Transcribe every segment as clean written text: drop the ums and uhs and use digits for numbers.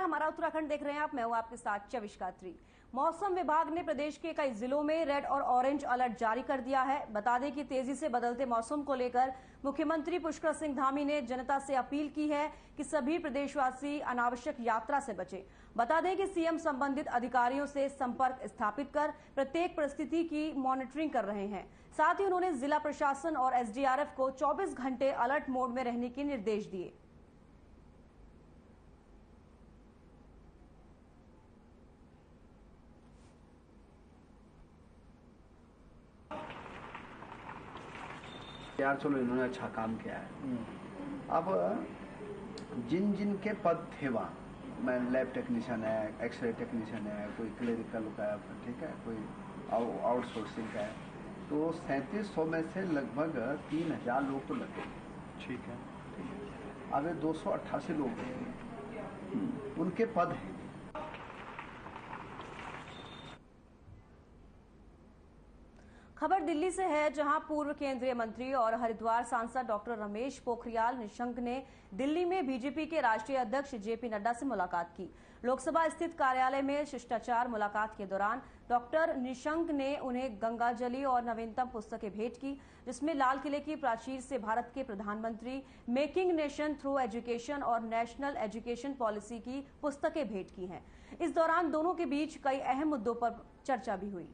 नमस्कार, हमारा उत्तराखंड देख रहे हैं आप। मैं हूं आपके साथ चविष्का त्री। मौसम विभाग ने प्रदेश के कई जिलों में रेड और ऑरेंज अलर्ट जारी कर दिया है। बता दें कि तेजी से बदलते मौसम को लेकर मुख्यमंत्री पुष्कर सिंह धामी ने जनता से अपील की है कि सभी प्रदेशवासी अनावश्यक यात्रा से बचें। बता दें कि सीएम संबंधित अधिकारियों से संपर्क स्थापित कर प्रत्येक परिस्थिति की मॉनिटरिंग कर रहे हैं। साथ ही उन्होंने जिला प्रशासन और एसडीआरएफ को 24 घंटे अलर्ट मोड में रहने के निर्देश दिए। यार चलो इन्होंने अच्छा काम किया है। अब जिन जिन के पद थे वहाँ, मैं लैब टेक्नीशियन है, एक्सरे टेक्नीशियन है, कोई क्लिनिकल का है, ठीक है, कोई आउटसोर्सिंग का है, तो 3700 में से लगभग 3000 लोग तो लगे। ठीक है। अब 288 लोग हैं, उनके पद हैं। खबर दिल्ली से है, जहां पूर्व केंद्रीय मंत्री और हरिद्वार सांसद डॉक्टर रमेश पोखरियाल निशंक ने दिल्ली में बीजेपी के राष्ट्रीय अध्यक्ष जेपी नड्डा से मुलाकात की। लोकसभा स्थित कार्यालय में शिष्टाचार मुलाकात के दौरान डॉक्टर निशंक ने उन्हें गंगाजली और नवीनतम पुस्तकें भेंट की, जिसमें लाल किले की प्राचीर से भारत के प्रधानमंत्री मेकिंग नेशन थ्रू एजुकेशन और नेशनल एजुकेशन पॉलिसी की पुस्तकें भेंट की हैं। इस दौरान दोनों के बीच कई अहम मुद्दों पर चर्चा भी हुई।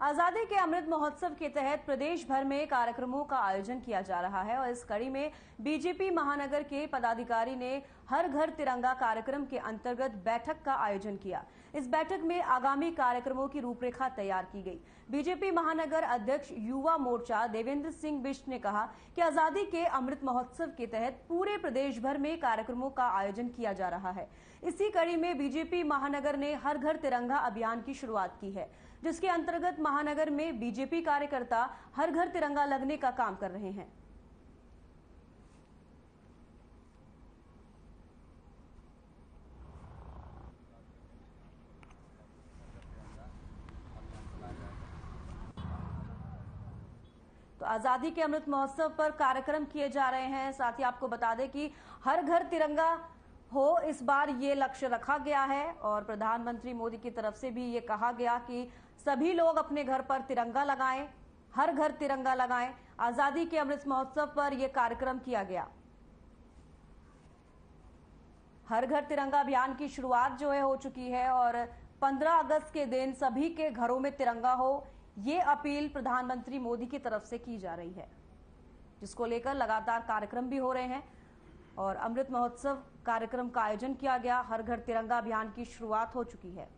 आजादी के अमृत महोत्सव के तहत प्रदेश भर में कार्यक्रमों का आयोजन किया जा रहा है और इस कड़ी में बीजेपी महानगर के पदाधिकारी ने हर घर तिरंगा कार्यक्रम के अंतर्गत बैठक का आयोजन किया। इस बैठक में आगामी कार्यक्रमों की रूपरेखा तैयार की गई। बीजेपी महानगर अध्यक्ष युवा मोर्चा देवेंद्र सिंह बिष्ट ने कहा कि आजादी के अमृत महोत्सव के तहत पूरे प्रदेश भर में कार्यक्रमों का आयोजन किया जा रहा है। इसी कड़ी में बीजेपी महानगर ने हर घर तिरंगा अभियान की शुरुआत की है, जिसके अंतर्गत महानगर में बीजेपी कार्यकर्ता हर घर तिरंगा लगने का काम कर रहे हैं। तो आजादी के अमृत महोत्सव पर कार्यक्रम किए जा रहे हैं। साथ ही आपको बता दें कि हर घर तिरंगा हो, इस बार ये लक्ष्य रखा गया है और प्रधानमंत्री मोदी की तरफ से भी ये कहा गया कि सभी लोग अपने घर पर तिरंगा लगाएं, हर घर तिरंगा लगाएं। आजादी के अमृत महोत्सव पर यह कार्यक्रम किया गया। हर घर तिरंगा अभियान की शुरुआत जो है हो चुकी है और 15 अगस्त के दिन सभी के घरों में तिरंगा हो, ये अपील प्रधानमंत्री मोदी की तरफ से की जा रही है, जिसको लेकर लगातार कार्यक्रम भी हो रहे हैं और अमृत महोत्सव कार्यक्रम का आयोजन किया गया। हर घर तिरंगा अभियान की शुरुआत हो चुकी है।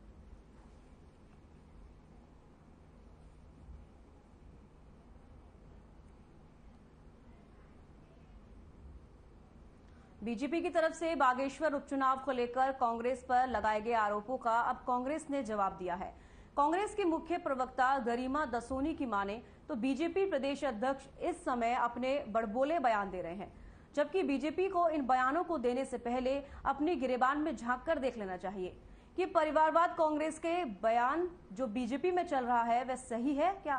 बीजेपी की तरफ से बागेश्वर उपचुनाव को लेकर कांग्रेस पर लगाए गए आरोपों का अब कांग्रेस ने जवाब दिया है। कांग्रेस के मुख्य प्रवक्ता गरिमा दसोनी की माने तो बीजेपी प्रदेश अध्यक्ष इस समय अपने बड़बोले बयान दे रहे हैं, जबकि बीजेपी को इन बयानों को देने से पहले अपनी गिरेबान में झांक कर देख लेना चाहिए कि परिवारवाद कांग्रेस के बयान जो बीजेपी में चल रहा है वह सही है क्या।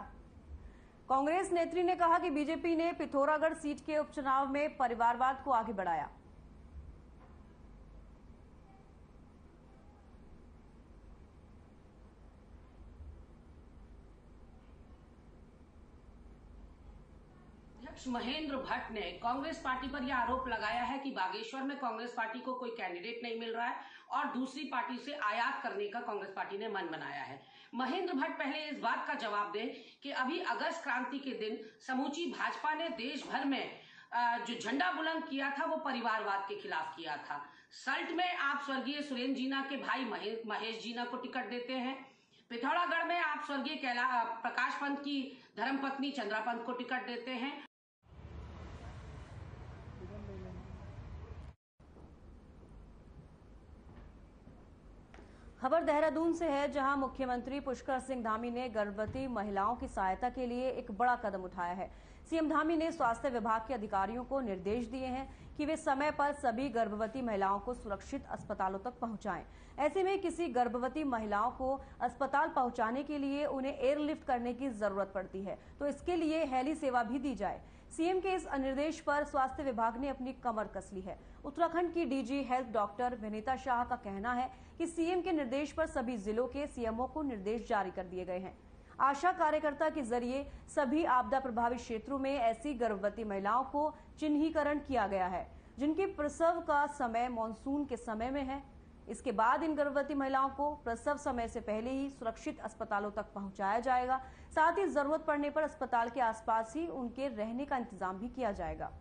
कांग्रेस नेत्री ने कहा कि बीजेपी ने पिथौरागढ़ सीट के उपचुनाव में परिवारवाद को आगे बढ़ाया। अध्यक्ष महेंद्र भट्ट ने कांग्रेस पार्टी पर यह आरोप लगाया है कि बागेश्वर में कांग्रेस पार्टी को कोई कैंडिडेट नहीं मिल रहा है और दूसरी पार्टी से आयात करने का कांग्रेस पार्टी ने मन बनाया है। महेंद्र भट्ट पहले इस बात का जवाब दें कि अभी अगस्त क्रांति के दिन समूची भाजपा ने देश भर में जो झंडा बुलंद किया था वो परिवारवाद के खिलाफ किया था। सल्ट में आप स्वर्गीय सुरेंद्र जीना के भाई महेश जीना को टिकट देते हैं। पिथौरागढ़ में आप स्वर्गीय प्रकाश पंत की धर्मपत्नी चंद्रा पंत को टिकट देते हैं। खबर देहरादून से है, जहां मुख्यमंत्री पुष्कर सिंह धामी ने गर्भवती महिलाओं की सहायता के लिए एक बड़ा कदम उठाया है। सीएम धामी ने स्वास्थ्य विभाग के अधिकारियों को निर्देश दिए हैं कि वे समय पर सभी गर्भवती महिलाओं को सुरक्षित अस्पतालों तक पहुंचाएं। ऐसे में किसी गर्भवती महिलाओं को अस्पताल पहुंचाने के लिए उन्हें एयरलिफ्ट करने की जरूरत पड़ती है, तो इसके लिए हेली सेवा भी दी जाए। सीएम के इस निर्देश पर स्वास्थ्य विभाग ने अपनी कमर कस ली है। उत्तराखंड की DG health doctor Vinita Shah का कहना है कि सीएम के निर्देश पर सभी जिलों के सीएमओ को निर्देश जारी कर दिए गए हैं। आशा कार्यकर्ता के जरिए सभी आपदा प्रभावित क्षेत्रों में ऐसी गर्भवती महिलाओं को चिन्हीकरण किया गया है, जिनके प्रसव का समय मानसून के समय में है। इसके बाद इन गर्भवती महिलाओं को प्रसव समय से पहले ही सुरक्षित अस्पतालों तक पहुंचाया जाएगा। साथ ही जरूरत पड़ने पर अस्पताल के आसपास ही उनके रहने का इंतजाम भी किया जाएगा।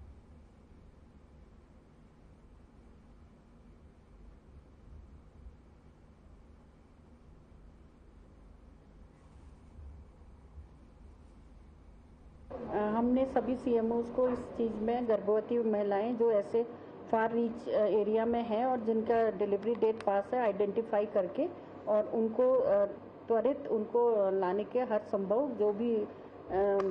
हमने सभी सीएमओज को इस चीज़ में गर्भवती महिलाएं जो ऐसे फार रीच एरिया में हैं और जिनका डिलीवरी डेट पास है, आइडेंटिफाई करके और उनको त्वरित उनको लाने के हर संभव जो भी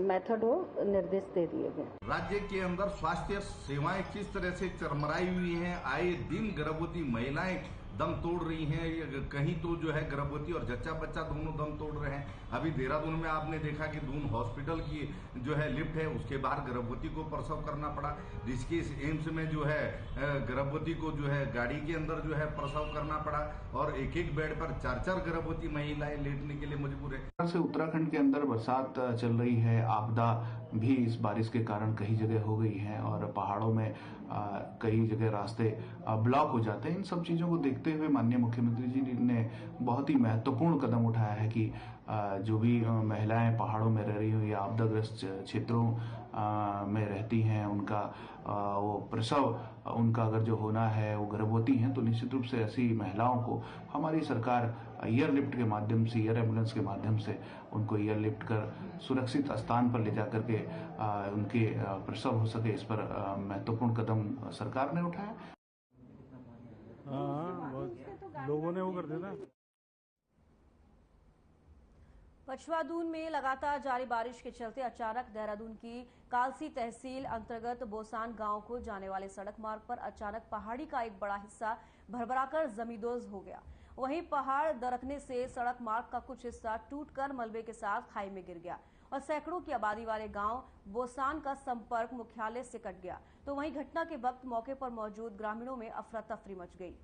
मेथड हो निर्देश दे दिए गए। राज्य के अंदर स्वास्थ्य सेवाएं किस तरह से चरमराई हुई हैं, आए दिन गर्भवती महिलाएं दम तोड़ रही हैं, कहीं तो जो है गर्भवती और जच्चा बच्चा दोनों दम तोड़ रहे हैं। अभी देहरादून में आपने देखा कि दून हॉस्पिटल की जो है लिफ्ट है, उसके बाहर गर्भवती को प्रसव करना पड़ा। ऋषिकेश एम्स में जो है गर्भवती को जो है गाड़ी के अंदर जो है प्रसव करना पड़ा और एक एक बेड पर 4-4 गर्भवती महिलाएं लेटने के लिए मजबूर है। से उत्तराखंड के अंदर बरसात चल रही है, आपदा भी इस बारिश के कारण कई जगह हो गई है और पहाड़ों में कई जगह रास्ते ब्लॉक हो जाते हैं। इन सब चीज़ों को देखते हुए माननीय मुख्यमंत्री जी ने बहुत ही महत्वपूर्ण कदम उठाया है कि जो भी महिलाएं पहाड़ों में रह रही हुई या आपदाग्रस्त क्षेत्रों में रहती हैं, उनका वो प्रसव उनका अगर जो होना है वो गर्भवती हैं, तो निश्चित रूप से ऐसी महिलाओं को हमारी सरकार एयरलिफ्ट के माध्यम से, एयर एम्बुलेंस के माध्यम से उनको एयरलिफ्ट कर सुरक्षित स्थान पर ले जाकर के उनके प्रसव हो सके, इस पर महत्वपूर्ण कदम सरकार ने उठाया। बहुत लोगों ने वो कर दिया था। पछवादून में लगातार जारी बारिश के चलते अचानक देहरादून की कालसी तहसील अंतर्गत बोसान गांव को जाने वाले सड़क मार्ग पर अचानक पहाड़ी का एक बड़ा हिस्सा भरभराकर जमींदोज हो गया। वहीं पहाड़ दरकने से सड़क मार्ग का कुछ हिस्सा टूटकर मलबे के साथ खाई में गिर गया और सैकड़ों की आबादी वाले गांव बोसान का संपर्क मुख्यालय से कट गया। तो वहीं घटना के वक्त मौके पर मौजूद ग्रामीणों में अफरा तफरी मच गई।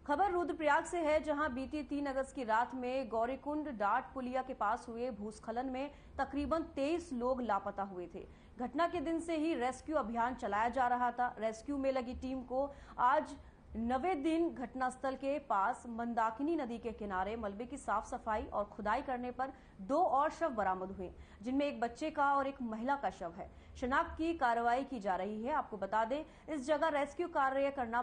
खबर रुद्रप्रयाग से है, जहां बीती 3 अगस्त की रात में गौरीकुंड डाट पुलिया के पास हुए भूस्खलन में तकरीबन 23 लोग लापता हुए थे। घटना के दिन से ही रेस्क्यू अभियान चलाया जा रहा था। रेस्क्यू में लगी टीम को आज 9वें दिन घटनास्थल के पास मंदाकिनी नदी के किनारे मलबे की साफ सफाई और खुदाई करने पर 2 और शव बरामद हुए, जिनमें एक बच्चे का और एक महिला का शव है। शिनाख्त की कार्रवाई की जा रही है। आपको बता दें, इस जगह रेस्क्यू कार्य करना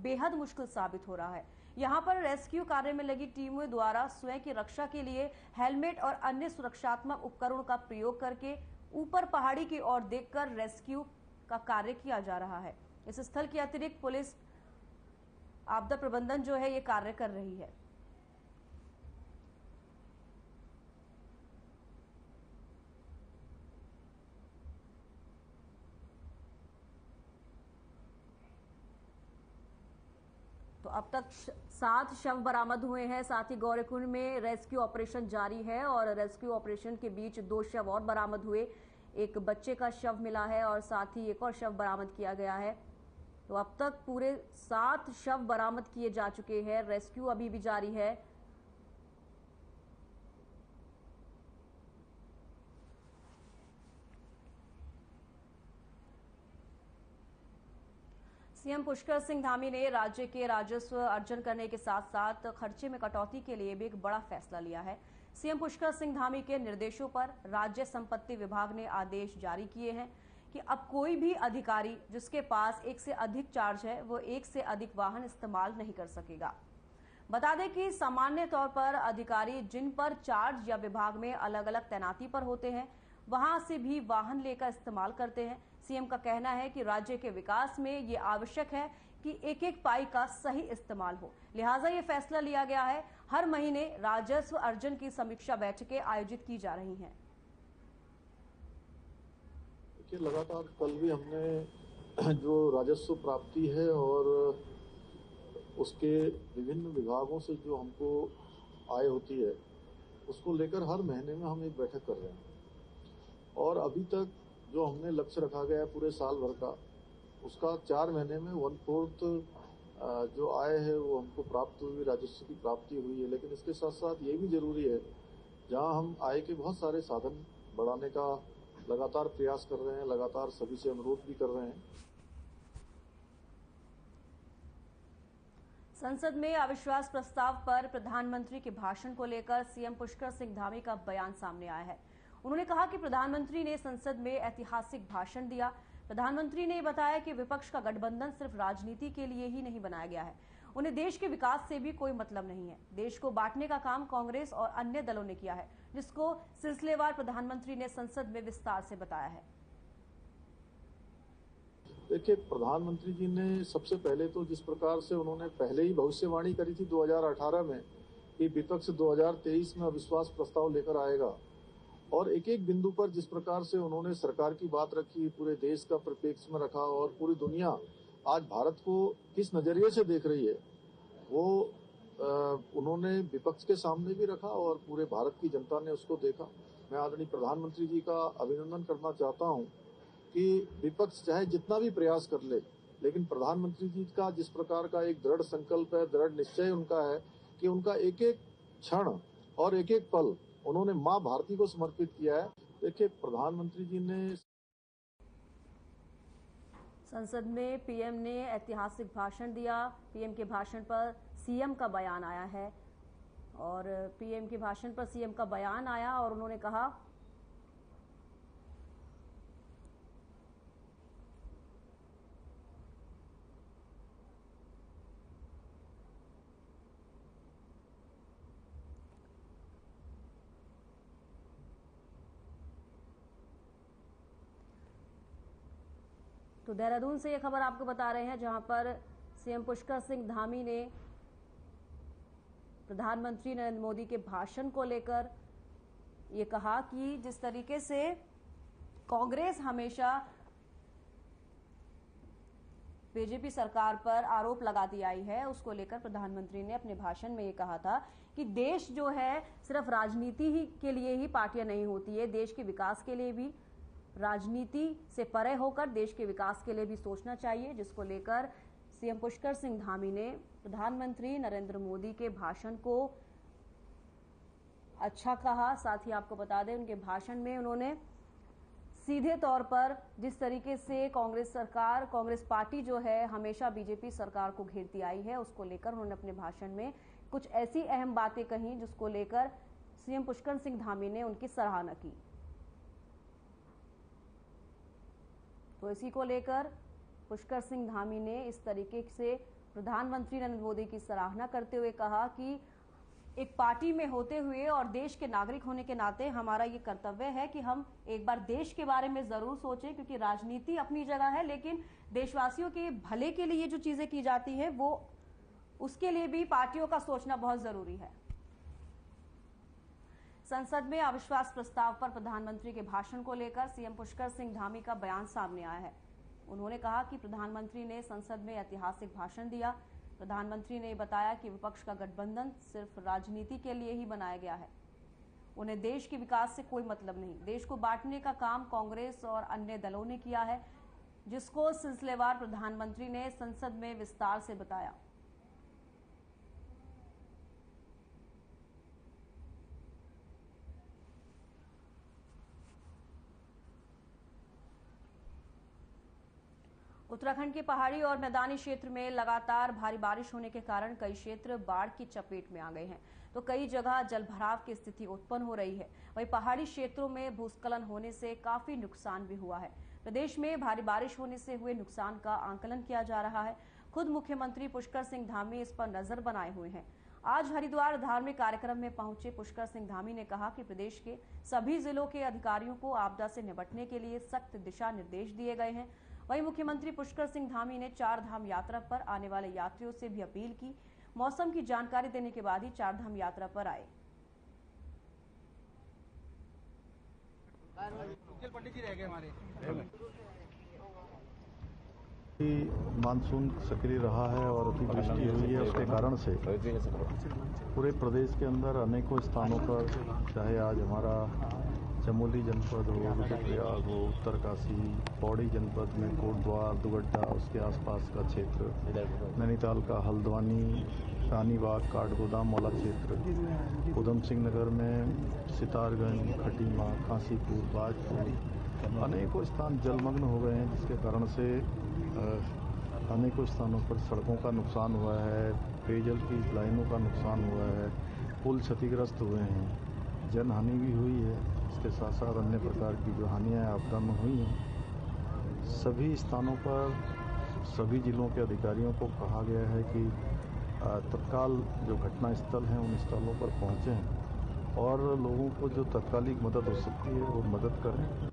बेहद मुश्किल साबित हो रहा है। यहाँ पर रेस्क्यू कार्य में लगी टीमों द्वारा स्वयं की रक्षा के लिए हेलमेट और अन्य सुरक्षात्मक उपकरणों का प्रयोग करके ऊपर पहाड़ी की ओर देखकर रेस्क्यू का कार्य किया जा रहा है। इस स्थल की अतिरिक्त पुलिस आपदा प्रबंधन जो है ये कार्य कर रही है। तो अब तक 7 शव बरामद हुए हैं। साथ ही गौरीकुंड में रेस्क्यू ऑपरेशन जारी है और रेस्क्यू ऑपरेशन के बीच 2 शव और बरामद हुए। एक बच्चे का शव मिला है और साथ ही एक और शव बरामद किया गया है। तो अब तक पूरे 7 शव बरामद किए जा चुके हैं। रेस्क्यू अभी भी जारी है। सीएम पुष्कर सिंह धामी ने राज्य के राजस्व अर्जन करने के साथ साथ खर्चे में कटौती के लिए भी एक बड़ा फैसला लिया है। सीएम पुष्कर सिंह धामी के निर्देशों पर राज्य संपत्ति विभाग ने आदेश जारी किए हैं कि अब कोई भी अधिकारी जिसके पास 1 से अधिक चार्ज है वो 1 से अधिक वाहन इस्तेमाल नहीं कर सकेगा। बता दें कि सामान्य तौर पर अधिकारी जिन पर चार्ज या विभाग में अलग अलग तैनाती पर होते हैं वहां से भी वाहन लेकर इस्तेमाल करते हैं। सीएम का कहना है कि राज्य के विकास में ये आवश्यक है कि एक एक पाई का सही इस्तेमाल हो, लिहाजा ये फैसला लिया गया है। हर महीने राजस्व अर्जन की समीक्षा बैठकें आयोजित की जा रही हैं। लगातार कल भी हमने जो राजस्व प्राप्ति है और उसके विभिन्न विभागों से जो हमको आय होती है उसको लेकर हर महीने में हम एक बैठक कर रहे हैं और अभी तक जो हमने लक्ष्य रखा गया है पूरे साल भर का उसका 4 महीने में 1/4 जो आय है वो हमको प्राप्त हुई, राजस्व की प्राप्ति हुई है। लेकिन इसके साथ साथ ये भी जरूरी है जहां हम आय के बहुत सारे साधन बढ़ाने का लगातार प्रयास कर रहे हैं, लगातार सभी से अनुरोध भी कर रहे हैं। संसद में अविश्वास प्रस्ताव पर प्रधानमंत्री के भाषण को लेकर सीएम पुष्कर सिंह धामी का बयान सामने आया है। उन्होंने कहा कि प्रधानमंत्री ने संसद में ऐतिहासिक भाषण दिया। प्रधानमंत्री ने बताया कि विपक्ष का गठबंधन सिर्फ राजनीति के लिए ही नहीं बनाया गया है, उन्हें देश के विकास से भी कोई मतलब नहीं है। देश को बांटने का काम कांग्रेस और अन्य दलों ने किया है, जिसको सिलसिलेवार प्रधानमंत्री ने संसद में विस्तार से बताया है। देखिए, प्रधानमंत्री जी ने सबसे पहले तो जिस प्रकार से उन्होंने पहले ही भविष्यवाणी करी थी 2018 में कि विपक्ष 2023 में अविश्वास प्रस्ताव लेकर आएगा और एक एक बिंदु पर जिस प्रकार से उन्होंने सरकार की बात रखी, पूरे देश का परिप्रेक्ष्य में रखा और पूरी दुनिया आज भारत को किस नजरिए से देख रही है वो उन्होंने विपक्ष के सामने भी रखा और पूरे भारत की जनता ने उसको देखा। मैं आदरणीय प्रधानमंत्री जी का अभिनंदन करना चाहता हूं कि विपक्ष चाहे जितना भी प्रयास कर ले, लेकिन प्रधानमंत्री जी का जिस प्रकार का एक दृढ़ संकल्प है, दृढ़ निश्चय उनका है कि उनका एक एक क्षण और एक एक पल उन्होंने मां भारती को समर्पित किया है। देखिए, प्रधानमंत्री जी ने संसद में पीएम ने ऐतिहासिक भाषण दिया। पीएम के भाषण पर सीएम का बयान आया है और पीएम के भाषण पर सीएम का बयान आया और उन्होंने कहा तो देहरादून से ये खबर आपको बता रहे हैं जहां पर सीएम पुष्कर सिंह धामी ने प्रधानमंत्री नरेंद्र मोदी के भाषण को लेकर ये कहा कि जिस तरीके से कांग्रेस हमेशा बीजेपी सरकार पर आरोप लगाती आई है उसको लेकर प्रधानमंत्री ने अपने भाषण में ये कहा था कि देश जो है सिर्फ राजनीति ही के लिए ही पार्टियां नहीं होती है, देश के विकास के लिए भी राजनीति से परे होकर देश के विकास के लिए भी सोचना चाहिए, जिसको लेकर सीएम पुष्कर सिंह धामी ने प्रधानमंत्री नरेंद्र मोदी के भाषण को अच्छा कहा। साथ ही आपको बता दें उनके भाषण में उन्होंने सीधे तौर पर जिस तरीके से कांग्रेस पार्टी जो है हमेशा बीजेपी सरकार को घेरती आई है उसको लेकर उन्होंने अपने भाषण में कुछ ऐसी अहम बातें कही जिसको लेकर सीएम पुष्कर सिंह धामी ने उनकी सराहना की। तो इसी को लेकर पुष्कर सिंह धामी ने इस तरीके से प्रधानमंत्री नरेंद्र मोदी की सराहना करते हुए कहा कि एक पार्टी में होते हुए और देश के नागरिक होने के नाते हमारा ये कर्तव्य है कि हम एक बार देश के बारे में जरूर सोचें, क्योंकि राजनीति अपनी जगह है लेकिन देशवासियों के भले के लिए जो चीजें की जाती है वो उसके लिए भी पार्टियों का सोचना बहुत जरूरी है। संसद में अविश्वास प्रस्ताव पर प्रधानमंत्री के भाषण को लेकर सीएम पुष्कर सिंह धामी का बयान सामने आया है। उन्होंने कहा कि प्रधानमंत्री ने संसद में ऐतिहासिक भाषण दिया। प्रधानमंत्री ने बताया कि विपक्ष का गठबंधन सिर्फ राजनीति के लिए ही बनाया गया है, उन्हें देश के विकास से कोई मतलब नहीं। देश को बांटने का काम कांग्रेस और अन्य दलों ने किया है, जिसको सिलसिलेवार प्रधानमंत्री ने संसद में विस्तार से बताया। उत्तराखंड के पहाड़ी और मैदानी क्षेत्र में लगातार भारी बारिश होने के कारण कई क्षेत्र बाढ़ की चपेट में आ गए हैं, तो कई जगह जलभराव की स्थिति उत्पन्न हो रही है। वहीं पहाड़ी क्षेत्रों में भूस्खलन होने से काफी नुकसान भी हुआ है। प्रदेश में भारी बारिश होने से हुए नुकसान का आंकलन किया जा रहा है। खुद मुख्यमंत्री पुष्कर सिंह धामी इस पर नजर बनाए हुए हैं। आज हरिद्वार धार्मिक कार्यक्रम में पहुंचे पुष्कर सिंह धामी ने कहा कि प्रदेश के सभी जिलों के अधिकारियों को आपदा से निपटने के लिए सख्त दिशा निर्देश दिए गए हैं। वहीं मुख्यमंत्री पुष्कर सिंह धामी ने चार धाम यात्रा पर आने वाले यात्रियों से भी अपील की, मौसम की जानकारी देने के बाद ही चार धाम यात्रा पर आए। मानसून सक्रिय रहा है और अतिवृष्टि हुई है, उसके कारण से पूरे प्रदेश के अंदर अनेकों स्थानों पर, चाहे आज हमारा चमोली जनपद हो, रुद्रप्रयाग हो, उत्तरकाशी, पौड़ी जनपद में कोटद्वार, दुगड्डा, उसके आसपास का क्षेत्र, नैनीताल का हल्द्वानी, रानीबाग, काठगोदाम वाला क्षेत्र, उधम सिंह नगर में सितारगंज, खटीमा, काशीपुर, बाजपुर, अनेकों स्थान जलमग्न हो गए हैं, जिसके कारण से अनेकों स्थानों पर सड़कों का नुकसान हुआ है, पेयजल की लाइनों का नुकसान हुआ है, पुल क्षतिग्रस्त हुए हैं, जनहानि भी हुई है। इसके साथ साथ अन्य प्रकार की जो हानियाँ आपदा में हुई हैं, सभी स्थानों पर सभी जिलों के अधिकारियों को कहा गया है कि तत्काल जो घटना स्थल हैं उन स्थलों पर पहुँचें और लोगों को जो तत्कालिक मदद हो सकती है वो मदद करें।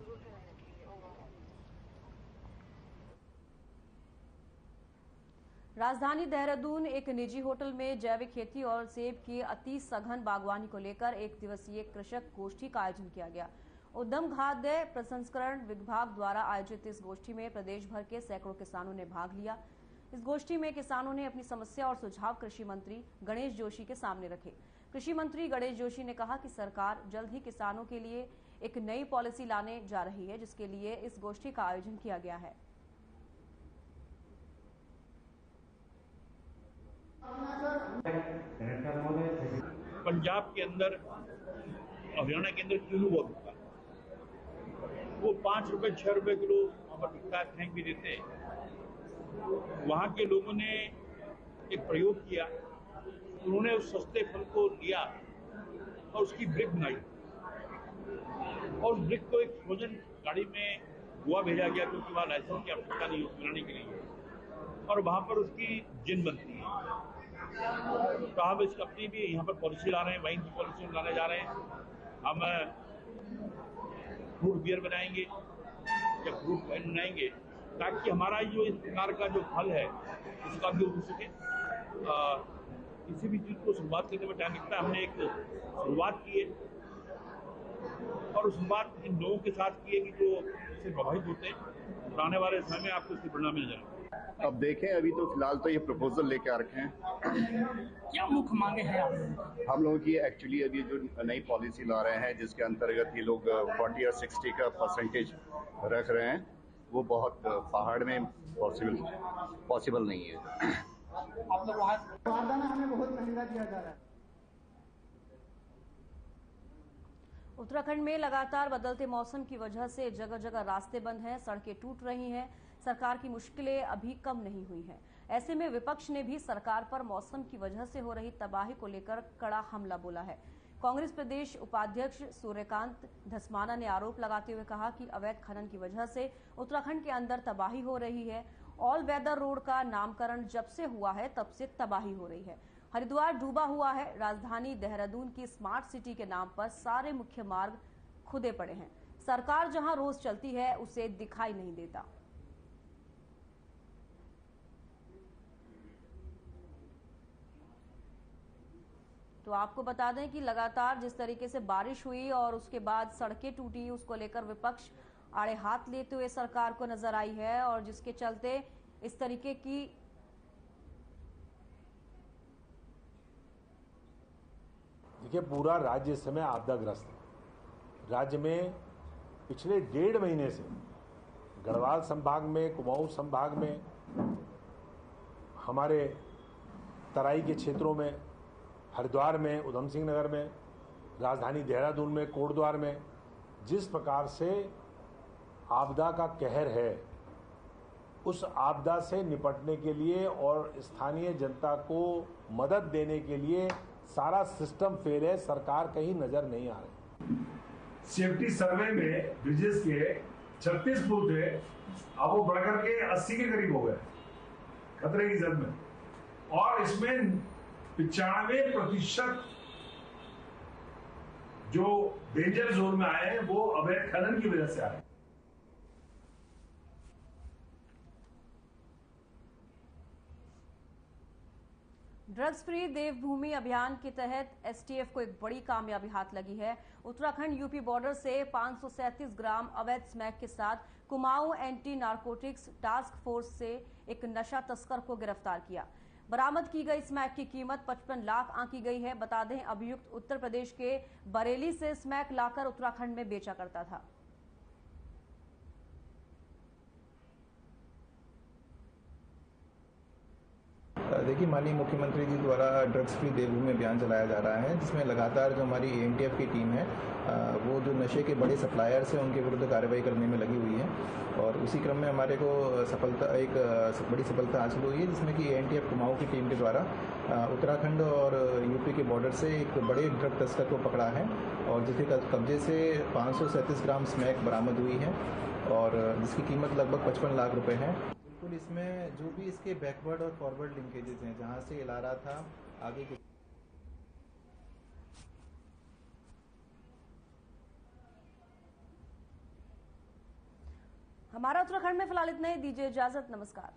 राजधानी देहरादून एक निजी होटल में जैविक खेती और सेब की अति सघन बागवानी को लेकर एक दिवसीय कृषक गोष्ठी का आयोजन किया गया। उद्यम खाद्य प्रसंस्करण विभाग द्वारा आयोजित इस गोष्ठी में प्रदेश भर के सैकड़ों किसानों ने भाग लिया। इस गोष्ठी में किसानों ने अपनी समस्या और सुझाव कृषि मंत्री गणेश जोशी के सामने रखे। कृषि मंत्री गणेश जोशी ने कहा कि सरकार जल्द ही किसानों के लिए एक नई पॉलिसी लाने जा रही है, जिसके लिए इस गोष्ठी का आयोजन किया गया है। पंजाब के अंदर, हरियाणा के अंदर किलो बहुत बिकता है, वो 5 रुपए 6 रुपए किलो वहाँ पर बिकता है, फेंक भी देते हैं। वहाँ के लोगों ने एक प्रयोग किया, उन्होंने उस सस्ते फल को लिया और उसकी ब्रिक बनाई और उस ब्रिक को एक फ्रोजन गाड़ी में गोवा भेजा गया, क्योंकि वहाँ लाइसेंस की आवश्यकता नहीं होती बनाने के लिए, और वहाँ पर उसकी जिन बनती है। तो हम इस कंपनी भी यहाँ पर पॉलिसी ला रहे हैं, वाइन की पॉलिसी लाने जा रहे हैं। हम फ्रूट बियर बनाएंगे या फ्रूट वाइन बनाएंगे, ताकि हमारा जो इस प्रकार का जो फल है उसका भी हो सके। किसी भी चीज़ को शुरुआत करने में टाइम लगता है, हमने एक शुरुआत की है और उस शुरुआत इन लोगों के साथ की है कि जो इससे प्रभावित होते हैं। आने वाले समय में आपको इसकी प्रेरणा मिल जाएगी। अब देखें, अभी तो फिलहाल तो ये प्रपोजल लेके आ रखे हैं। क्या मुख्य मांगे हैं आप लोगों की? हम लोगों की एक्चुअली अभी जो नई पॉलिसी ला रहे हैं, जिसके अंतर्गत ये लोग 40 और 60 का परसेंटेज रख रहे हैं, वो बहुत पहाड़ में पॉसिबल नहीं है। आप लोग बारदाना हमें बहुत महंगा दिया जा रहा है। उत्तराखंड में लगातार बदलते मौसम की वजह से जगह जगह रास्ते बंद हैं, सड़कें टूट रही हैं। सरकार की मुश्किलें अभी कम नहीं हुई हैं। ऐसे में विपक्ष ने भी सरकार पर मौसम की वजह से हो रही तबाही को लेकर कड़ा हमला बोला है। कांग्रेस प्रदेश उपाध्यक्ष सूर्यकांत धस्माना ने आरोप लगाते हुए कहा कि अवैध खनन की वजह से उत्तराखंड के अंदर तबाही हो रही है। ऑल वेदर रोड का नामकरण जब से हुआ है तब से तबाही हो रही है। हरिद्वार डूबा हुआ है। राजधानी देहरादून की स्मार्ट सिटी के नाम पर सारे मुख्य मार्ग खुदे पड़े हैं। सरकार जहां रोज चलती है उसे दिखाई नहीं देता। तो आपको बता दें कि लगातार जिस तरीके से बारिश हुई और उसके बाद सड़कें टूटी, उसको लेकर विपक्ष आड़े हाथ लेते हुए सरकार को नजर आई है और जिसके चलते इस तरीके की देखिए, पूरा राज्य इस समय आपदाग्रस्त है। राज्य में पिछले 1.5 महीने से गढ़वाल संभाग में, कुमाऊं संभाग में, हमारे तराई के क्षेत्रों में, हरिद्वार में, उधम सिंह नगर में, राजधानी देहरादून में, कोटद्वार में जिस प्रकार से आपदा का कहर है, उस आपदा से निपटने के लिए और स्थानीय जनता को मदद देने के लिए सारा सिस्टम फेल है। सरकार कहीं नजर नहीं आ रही। सेफ्टी सर्वे में ब्रिजेस के 36 फुट थे, अब वो बढ़कर के 80 के करीब हो गए, खतरे की जद में। और इसमें 95% जो डेंजर जोन में आए हैं वो अवैध खनन की वजह से आए। ड्रग्स फ्री देवभूमि अभियान के तहत एसटीएफ को एक बड़ी कामयाबी हाथ लगी है। उत्तराखंड यूपी बॉर्डर से 537 ग्राम अवैध स्मैक के साथ Kumaon anti narcotics task force से एक नशा तस्कर को गिरफ्तार किया। बरामद की गई स्मैक की कीमत 55 लाख आंकी गई है। बता दें, अभियुक्त उत्तर प्रदेश के बरेली से स्मैक लाकर उत्तराखंड में बेचा करता था। देखिए, माननीय मुख्यमंत्री जी द्वारा ड्रग्स फ्री देवभूमि अभियान चलाया जा रहा है, जिसमें लगातार जो हमारी एएनटीएफ की टीम है वो जो नशे के बड़े सप्लायर्स हैं उनके विरुद्ध कार्रवाई करने में लगी हुई है। और उसी क्रम में हमारे को एक बड़ी सफलता हासिल हुई है, जिसमें कि एएनटीएफ कुमाऊं की टीम के द्वारा उत्तराखंड और यूपी के बॉर्डर से एक बड़े ड्रग तस्कर को पकड़ा है और जिसके कब्जे से 537 ग्राम स्मैक बरामद हुई है और जिसकी कीमत लगभग 55 लाख रुपए है। बिल्कुल, इसमें जो भी इसके बैकवर्ड और फॉरवर्ड लिंकेजेस हैं, जहां से ये ला रहा था आगे के हमारा उत्तराखंड में फिलहाल इतना ही। दीजिए इजाजत, नमस्कार।